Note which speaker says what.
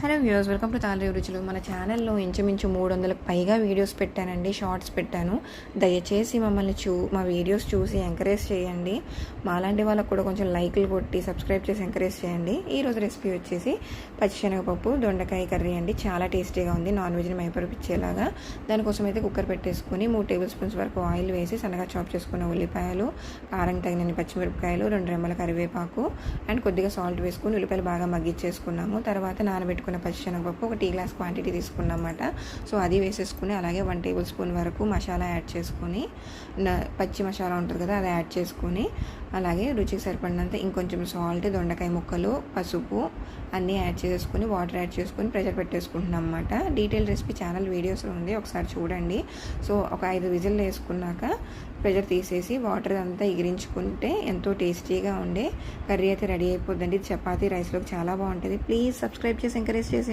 Speaker 1: Hello viewers, welcome to తాళి రుచులు. మన ఛానల్లో ఇంచుమించు 300లకు పైగా వీడియోస్ పెట్టానండి, షార్ట్స్ పెట్టాను. దయచేసి మమ్మల్ని మా వీడియోస్ చూసి ఎంకరేజ్ చేయండి. మాలాంటి వాళ్ళకు కూడా కొంచెం లైక్లు కొట్టి సబ్స్క్రైబ్ చేసి ఎంకరేజ్ చేయండి. ఈరోజు రెసిపీ వచ్చేసి పచ్చిశనగపప్పు దొండకాయ కర్రీ అండి. చాలా టేస్టీగా ఉంది, నాన్ వెజ్ని మైపరిపించేలాగా. దానికోసం అయితే కుక్కర్ పెట్టేసుకుని 3 టేబుల్ స్పూన్స్ వరకు ఆయిల్ వేసి సన్నగా చాప్ చేసుకున్న ఉల్లిపాయలు, కారం తగినన్ని పచ్చిమిరపకాయలు, 2 రెమ్మల కరివేపాకు అండ్ కొద్దిగా సాల్ట్ వేసుకుని ఉల్లిపాయలు బాగా మగ్గిచ్చేసుకున్నాము. తర్వాత నానబెట్టుకున్న పచ్చిశనగపప్పు 1 టీ గ్లాస్ క్వాంటిటీ తీసుకున్నమాట. సో అది వేసేసుకుని అలాగే 1 టేబుల్ స్పూన్ వరకు మసాలా యాడ్ చేసుకుని, పచ్చి మసాలా ఉంటుంది కదా, అది యాడ్ చేసుకుని అలాగే రుచికి సరిపడినంత ఇంకొంచెం సాల్ట్, దొండకాయ ముక్కలు, పసుపు అన్నీ యాడ్ చేసుకుని వాటర్ యాడ్ చేసుకుని ప్రెషర్ పెట్టేసుకుంటున్నాం అన్నమాట. డీటెయిల్ రెసిపీ ఛానల్ వీడియోస్లో ఉంది, ఒకసారి చూడండి. సో ఒక 5 విజిల్ వేసుకున్నాక ప్రెషర్ తీసేసి వాటర్ అంతా ఎగిరించుకుంటే ఎంతో టేస్టీగా ఉండే కర్రీ అయితే రెడీ అయిపోద్దండి. చపాతీ రైస్లోకి చాలా బాగుంటుంది. ప్లీజ్ సబ్స్క్రైబ్ చేసి ఎంకరేజ్ చేసి